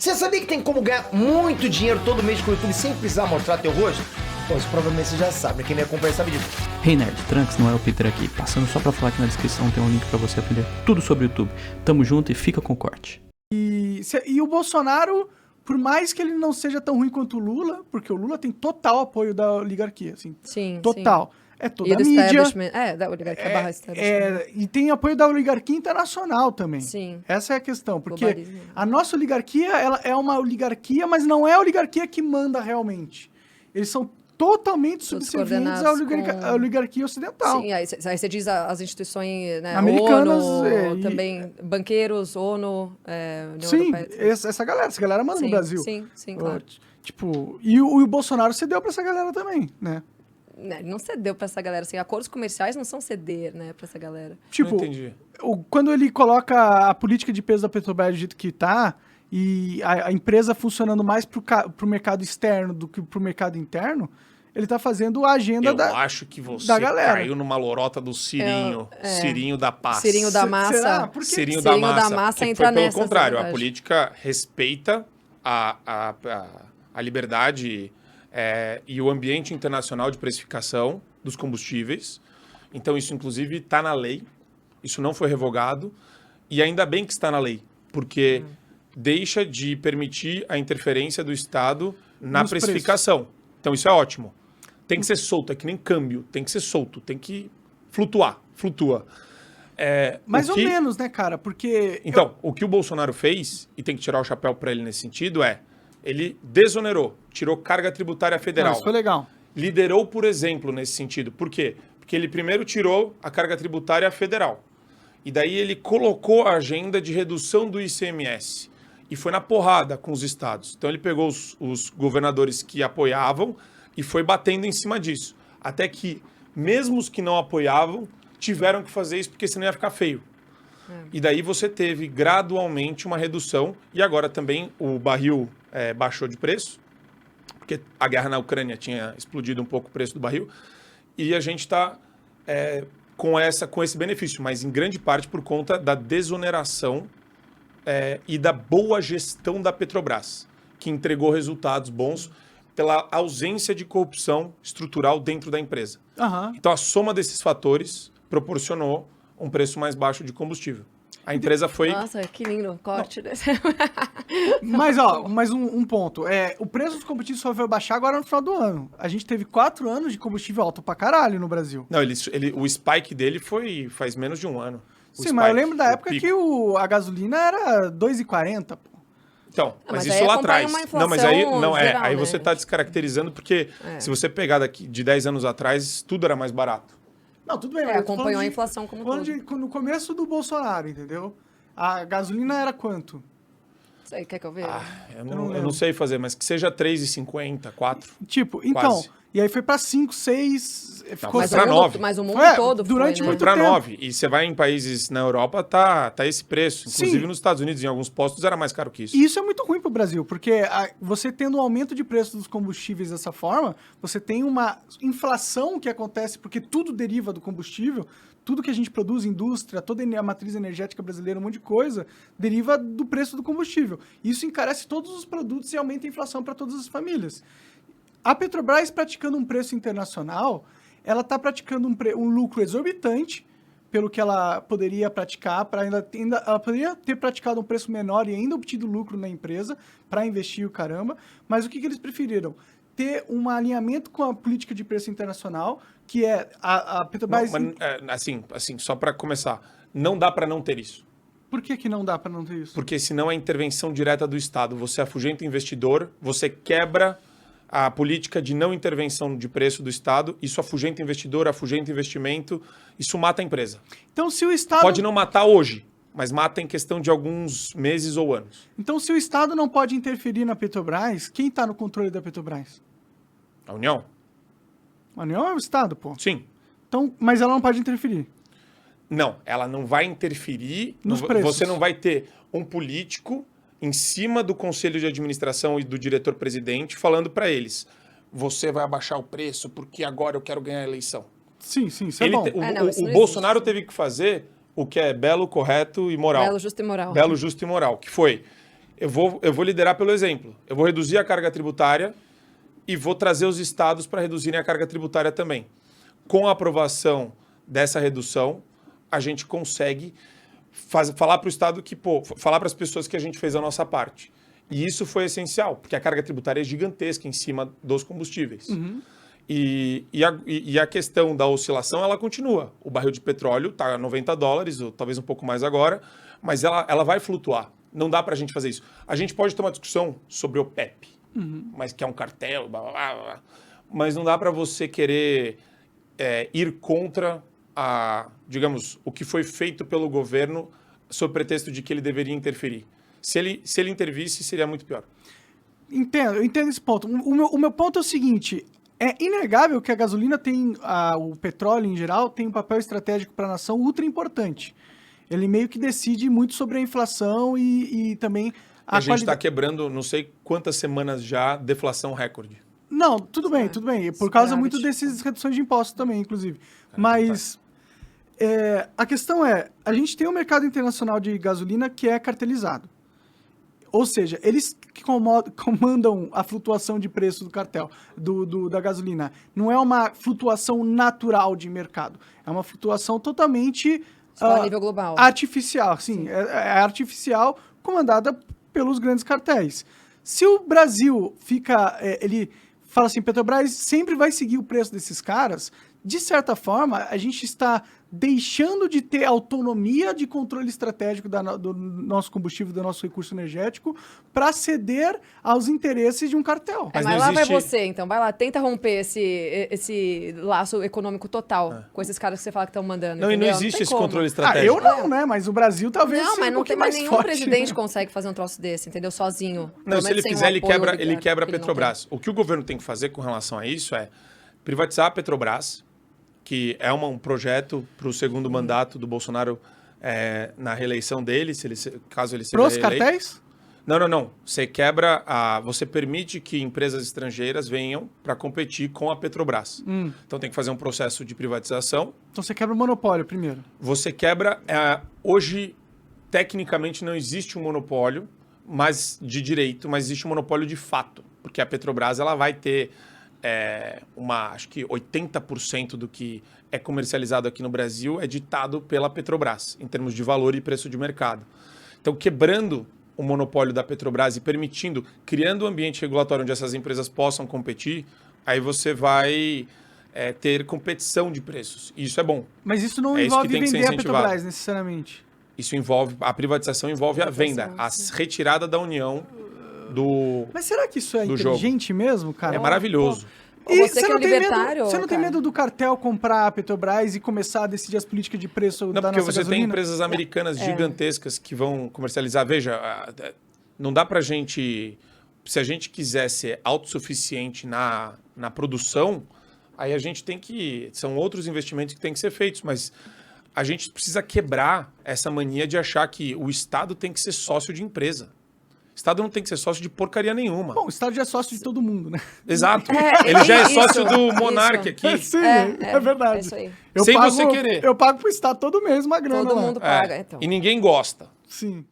Você sabia que tem como ganhar muito dinheiro todo mês com o YouTube sem precisar mostrar teu rosto? Pô, isso provavelmente você já sabe, quem me acompanha sabe disso. Hey Nerd, Trunks, não é o Peter aqui, passando só pra falar que na descrição tem um link pra você aprender tudo sobre o YouTube. Tamo junto e fica com o corte. E o Bolsonaro, por mais que ele não seja tão ruim quanto o Lula, porque o Lula tem total apoio da oligarquia, assim. Sim, total. Sim. É toda e a do mídia. establishment. Da oligarquia barra establishment. E tem apoio da oligarquia internacional também. Sim. Essa é a questão, porque Globalismo. a nossa oligarquia, ela é uma oligarquia, mas não é a oligarquia que manda realmente. Eles são totalmente subservientes à oligarquia ocidental. Sim, aí você diz as instituições, né, americanas, ONU, também banqueiros, ONU, União sim, Europeia. essa galera manda no Brasil. Sim, claro. Tipo, e o Bolsonaro cedeu pra essa galera também, né? Ele não cedeu pra essa galera, assim, acordos comerciais não são ceder, né, pra essa galera. Tipo, não entendi. Quando ele coloca a política de peso da Petrobras do jeito que tá, e a empresa funcionando mais pro mercado externo do que pro mercado interno, ele tá fazendo a agenda Eu acho que você da galera. caiu numa lorota do Cirinho. Cirinho da paz. Cirinho da massa. Será? Por quê? Cirinho da massa entra foi pelo nessa. contrário, a política respeita a liberdade e o ambiente internacional de precificação dos combustíveis. Então isso, inclusive, está na lei. Isso não foi revogado. E ainda bem que está na lei, porque deixa de permitir a interferência do Estado na precificação. Então isso é ótimo. Tem que ser solto, é que nem câmbio. Tem que ser solto, tem que flutua. Mais ou menos, né, cara? Porque... Então, o que o Bolsonaro fez, e tem que tirar o chapéu para ele nesse sentido, ele desonerou, tirou carga tributária federal. Isso foi legal. Liderou, por exemplo, nesse sentido. Por quê? Porque ele primeiro tirou a carga tributária federal. E daí ele colocou a agenda de redução do ICMS. E foi na porrada com os estados. Então ele pegou os governadores que apoiavam e foi batendo em cima disso. Até que, mesmo os que não apoiavam, tiveram que fazer isso porque senão ia ficar feio. E daí você teve gradualmente uma redução. E agora também o barril baixou de preço, porque a guerra na Ucrânia tinha explodido um pouco o preço do barril. E a gente está com esse benefício, mas em grande parte por conta da desoneração e da boa gestão da Petrobras, que entregou resultados bons pela ausência de corrupção estrutural dentro da empresa. Uhum. Então, a soma desses fatores proporcionou um preço mais baixo de combustível. A empresa foi... Nossa, que lindo corte desse. Mas, mais um ponto. O preço dos combustíveis só vai baixar agora no final do ano. A gente teve 4 anos de combustível alto pra caralho no Brasil. Não, o spike dele faz menos de um ano. Sim, mas eu lembro da época que a gasolina era 2,40, pô. Então, mas mas isso aí lá acompanha atrás. uma inflação Não, mas aí geral, aí né? você está descaracterizando, porque se você pegar de 10 anos atrás, tudo era mais barato. Não, tudo bem. Mas eu tô acompanhou falando a inflação como tudo. No começo do Bolsonaro, entendeu? A gasolina era quanto? Sei, quer que eu veja? Eu não sei fazer, mas que seja 3,50, 4. Tipo, então... Quase. E aí foi pra 5, 6... Ficou foi pra 9. Mas o mundo todo durante foi, né? Foi para 9. E você vai em países na Europa, tá esse preço. Inclusive nos Estados Unidos, em alguns postos, era mais caro que isso. E isso é muito ruim pro Brasil, porque você tendo um aumento de preço dos combustíveis dessa forma, você tem uma inflação que acontece, porque tudo deriva do combustível, tudo que a gente produz, indústria, toda a matriz energética brasileira, um monte de coisa, deriva do preço do combustível. Isso encarece todos os produtos e aumenta a inflação para todas as famílias. A Petrobras, praticando um preço internacional, ela está praticando um lucro exorbitante pelo que ela poderia praticar, ela poderia ter praticado um preço menor e ainda obtido lucro na empresa para investir o caramba, mas o que eles preferiram? Ter um alinhamento com a política de preço internacional, que é a Petrobras... Não, mas, assim, só para começar, não dá para não ter isso. Por que não dá para não ter isso? Porque senão é intervenção direta do Estado. Você afugenta o investidor, você quebra a política de não intervenção de preço do Estado, isso afugenta investidor, afugenta investimento, isso mata a empresa. Então, se o Estado... Pode não matar hoje, mas mata em questão de alguns meses ou anos. Então, se o Estado não pode interferir na Petrobras, quem está no controle da Petrobras? A União? A União é o Estado, pô. Sim. Então, mas ela não pode interferir. Não, ela não vai interferir. Nos preços. Você não vai ter um político em cima do conselho de administração e do diretor-presidente falando para eles: você vai abaixar o preço porque agora eu quero ganhar a eleição. Sim, isso é bom. O Bolsonaro teve que fazer o que é belo, correto e moral. Belo, justo e moral. Belo, justo e moral, que foi... eu vou liderar pelo exemplo. Eu vou reduzir a carga tributária e vou trazer os estados para reduzirem a carga tributária também. Com a aprovação dessa redução, a gente consegue falar para o estado falar para as pessoas que a gente fez a nossa parte. E isso foi essencial, porque a carga tributária é gigantesca em cima dos combustíveis. E a questão da oscilação, ela continua. O barril de petróleo está a $90, ou talvez um pouco mais agora, mas ela vai flutuar. Não dá para a gente fazer isso. A gente pode ter uma discussão sobre o OPEP, mas que é um cartel, blá, blá, blá, mas não dá para você querer ir contra digamos, o que foi feito pelo governo sob pretexto de que ele deveria interferir. Se ele intervisse, seria muito pior. Eu entendo esse ponto. O meu ponto é o seguinte, é inegável que a gasolina tem, o petróleo em geral, tem um papel estratégico para a nação ultra importante. Ele meio que decide muito sobre a inflação e também a gente está quebrando, não sei quantas semanas já, deflação recorde. Não, tudo bem. Por causa muito dessas reduções de impostos também, inclusive. Mas a questão a gente tem um mercado internacional de gasolina que é cartelizado. Ou seja, eles que comandam a flutuação de preço do cartel, da gasolina. Não é uma flutuação natural de mercado. É uma flutuação totalmente a nível global. Artificial, sim. É artificial, comandada pelos grandes cartéis. Se o Brasil ele fala assim, Petrobras sempre vai seguir o preço desses caras, de certa forma, a gente está deixando de ter autonomia de controle estratégico do nosso combustível, do nosso recurso energético, para ceder aos interesses de um cartel. Mas lá vai você, então. Vai lá, tenta romper esse laço econômico total com esses caras que você fala que estão mandando. Não, entendeu? e não existe esse como. controle estratégico. Eu não, né? Mas o Brasil talvez Não, mas não tem mais nenhum forte, presidente né? que consegue fazer um troço desse, entendeu? Sozinho. Não, se ele sem fizer, um ele apoio quebra a que ele não Petrobras. O que o governo tem que fazer com relação a isso é privatizar a Petrobras, que é um projeto para o segundo mandato do Bolsonaro na reeleição dele, caso ele seja Pros reeleito. cartéis? Não. Você você permite que empresas estrangeiras venham para competir com a Petrobras. Então tem que fazer um processo de privatização. Então você quebra o monopólio primeiro. Você quebra... hoje, tecnicamente, não existe um monopólio de direito, mas existe um monopólio de fato. Porque a Petrobras ela vai ter... acho que 80% do que é comercializado aqui no Brasil é ditado pela Petrobras, em termos de valor e preço de mercado. Então, quebrando o monopólio da Petrobras e criando um ambiente regulatório onde essas empresas possam competir, aí você vai ter competição de preços. E isso é bom. Mas isso não isso envolve que tem que ser vender a incentivado. Petrobras, necessariamente. Isso envolve... A privatização envolve a venda, a retirada da união do... Mas será que isso é do inteligente mesmo, cara? É maravilhoso. Ou você que é libertário, você não tem medo do cartel comprar a Petrobras e começar a decidir as políticas de preço Não, da porque nossa você gasolina? tem empresas americanas gigantescas que vão comercializar. Veja, não dá pra gente... Se a gente quiser ser autossuficiente na produção, aí a gente tem que... São outros investimentos que têm que ser feitos, mas a gente precisa quebrar essa mania de achar que o Estado tem que ser sócio de empresa. O Estado não tem que ser sócio de porcaria nenhuma. Bom, o Estado já é sócio de todo mundo, né? Exato. Ele já é sócio do Monark aqui. Sim, é verdade. É isso aí. Sem você querer. Eu pago pro Estado todo mês uma grana Todo lá. mundo paga, então. E ninguém gosta. Sim.